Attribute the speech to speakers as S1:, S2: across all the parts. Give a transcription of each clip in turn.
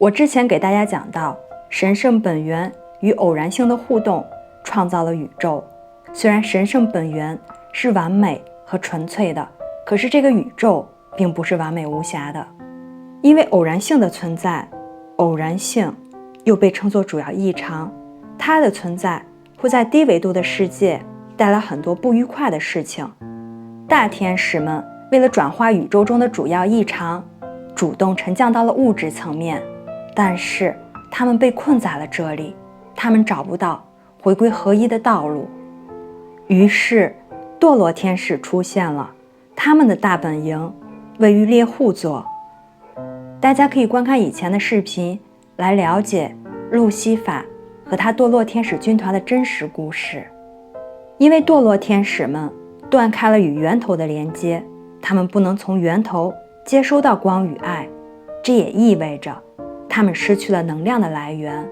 S1: 我之前给大家讲到，神圣本源与偶然性的互动创造了宇宙。虽然神圣本源是完美和纯粹的，可是这个宇宙并不是完美无瑕的。因为偶然性的存在，偶然性又被称作主要异常，它的存在会在低维度的世界带来很多不愉快的事情。大天使们为了转化宇宙中的主要异常，主动沉降到了物质层面，但是他们被困在了这里，他们找不到回归合一的道路。于是堕落天使出现了，他们的大本营位于猎户座。大家可以观看以前的视频来了解路西法和他堕落天使军团的真实故事。因为堕落天使们断开了与源头的连接，他们不能从源头接收到光与爱，这也意味着他们失去了能量的来源。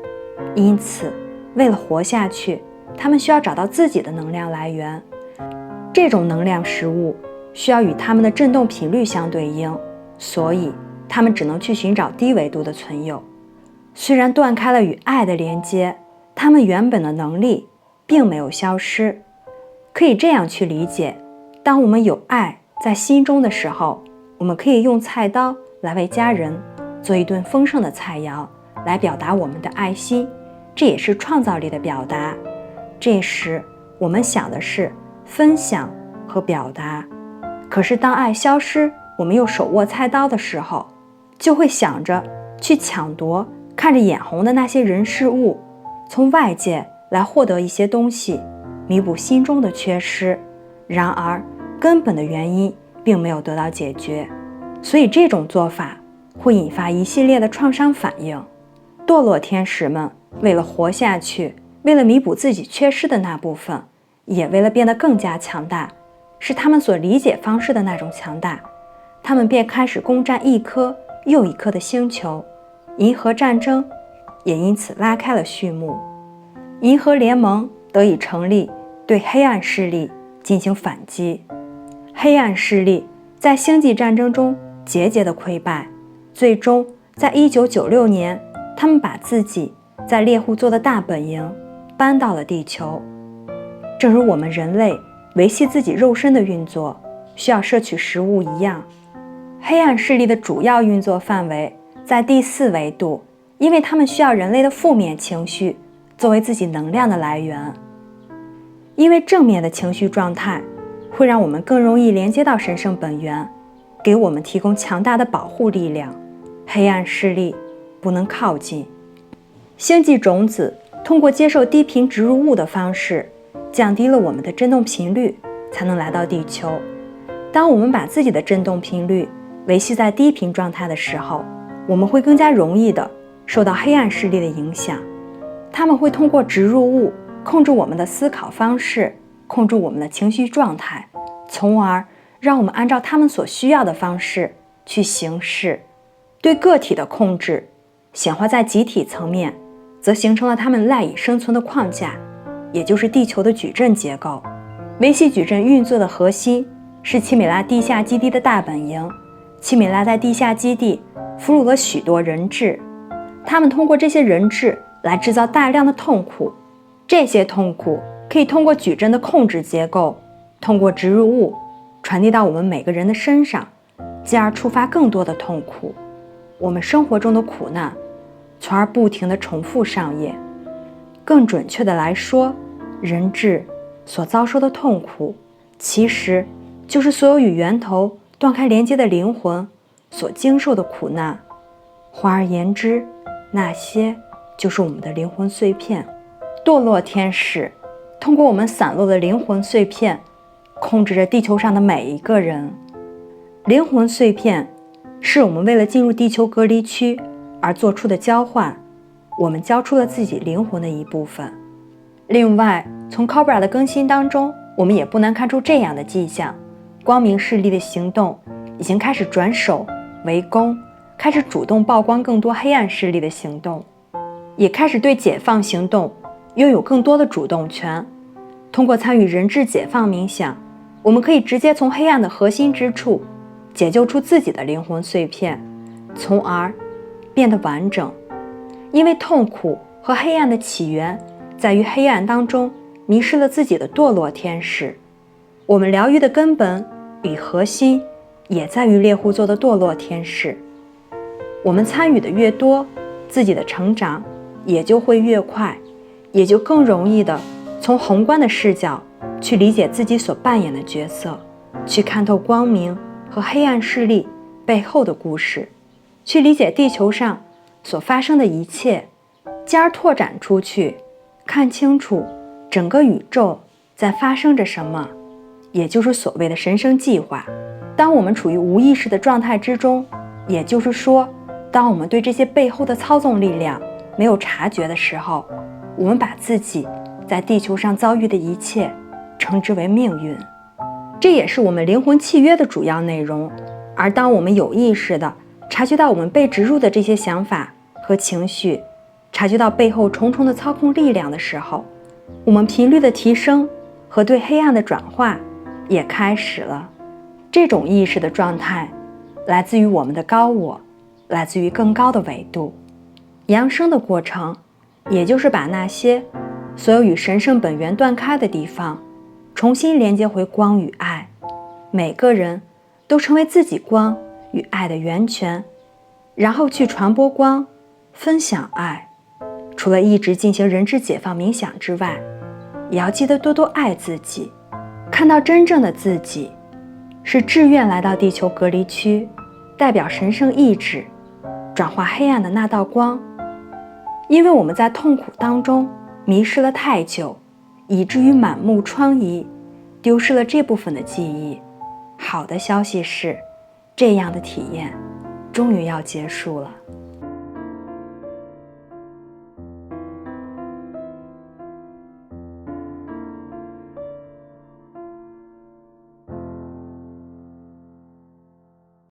S1: 因此为了活下去，他们需要找到自己的能量来源。这种能量食物需要与他们的振动频率相对应，所以他们只能去寻找低维度的存有。虽然断开了与爱的连接，他们原本的能力并没有消失。可以这样去理解，当我们有爱在心中的时候，我们可以用菜刀来为家人做一顿丰盛的菜肴，来表达我们的爱心，这也是创造力的表达。这时我们想的是分享和表达，可是当爱消失，我们又手握菜刀的时候，就会想着去抢夺看着眼红的那些人事物，从外界来获得一些东西，弥补心中的缺失。然而根本的原因并没有得到解决，所以这种做法会引发一系列的创伤反应。堕落天使们为了活下去，为了弥补自己缺失的那部分，也为了变得更加强大，是他们所理解方式的那种强大，他们便开始攻占一颗又一颗的星球。银河战争也因此拉开了序幕，银河联盟得以成立，对黑暗势力进行反击。黑暗势力在星际战争中节节的溃败，最终在1996年，他们把自己在猎户座的大本营搬到了地球。正如我们人类维系自己肉身的运作需要摄取食物一样，黑暗势力的主要运作范围在第4维度，因为他们需要人类的负面情绪作为自己能量的来源。因为正面的情绪状态会让我们更容易连接到神圣本源，给我们提供强大的保护力量，黑暗势力不能靠近。星际种子通过接受低频植入物的方式降低了我们的振动频率，才能来到地球。当我们把自己的振动频率维系在低频状态的时候，我们会更加容易地受到黑暗势力的影响。他们会通过植入物控制我们的思考方式，控制我们的情绪状态，从而让我们按照他们所需要的方式去行事。对个体的控制显化在集体层面，则形成了他们赖以生存的框架，也就是地球的矩阵结构。维系矩阵运作的核心是奇美拉地下基地的大本营。奇美拉在地下基地俘虏了许多人质，他们通过这些人质来制造大量的痛苦。这些痛苦可以通过矩阵的控制结构，通过植入物传递到我们每个人的身上，进而触发更多的痛苦。我们生活中的苦难从而不停地重复上演。更准确的来说，人质所遭受的痛苦其实就是所有与源头断开连接的灵魂所经受的苦难。换而言之，那些就是我们的灵魂碎片。堕落天使通过我们散落的灵魂碎片控制着地球上的每一个人。灵魂碎片是我们为了进入地球隔离区而做出的交换，我们交出了自己灵魂的一部分。另外，从 Cobra 的更新当中，我们也不难看出这样的迹象：光明势力的行动已经开始转守为攻，开始主动曝光更多黑暗势力的行动，也开始对解放行动拥有更多的主动权。通过参与人质解放冥想，我们可以直接从黑暗的核心之处解救出自己的灵魂碎片，从而变得完整因为痛苦和黑暗的起源在于黑暗当中迷失了自己的堕落天使。我们疗愈的根本与核心也在于猎户座的堕落天使。我们参与的越多，自己的成长也就会越快，也就更容易的从宏观的视角去理解自己所扮演的角色，去看透光明和黑暗势力背后的故事，去理解地球上所发生的一切，进而拓展出去，看清楚整个宇宙在发生着什么，也就是所谓的神圣计划。当我们处于无意识的状态之中，也就是说，当我们对这些背后的操纵力量没有察觉的时候，我们把自己在地球上遭遇的一切称之为命运。这也是我们灵魂契约的主要内容。而当我们有意识地察觉到我们被植入的这些想法和情绪，察觉到背后重重的操控力量的时候，我们频率的提升和对黑暗的转化也开始了。这种意识的状态来自于我们的高我，来自于更高的维度。扬升的过程，也就是把那些所有与神圣本源断开的地方重新连接回光与爱。每个人都成为自己光与爱的源泉，然后去传播光，分享爱。除了一直进行人质解放冥想之外，也要记得多多爱自己，看到真正的自己是自愿来到地球隔离区，代表神圣意志转化黑暗的那道光。因为我们在痛苦当中迷失了太久，以至于满目疮痍，丢失了这部分的记忆。好的消息是，这样的体验终于要结束了。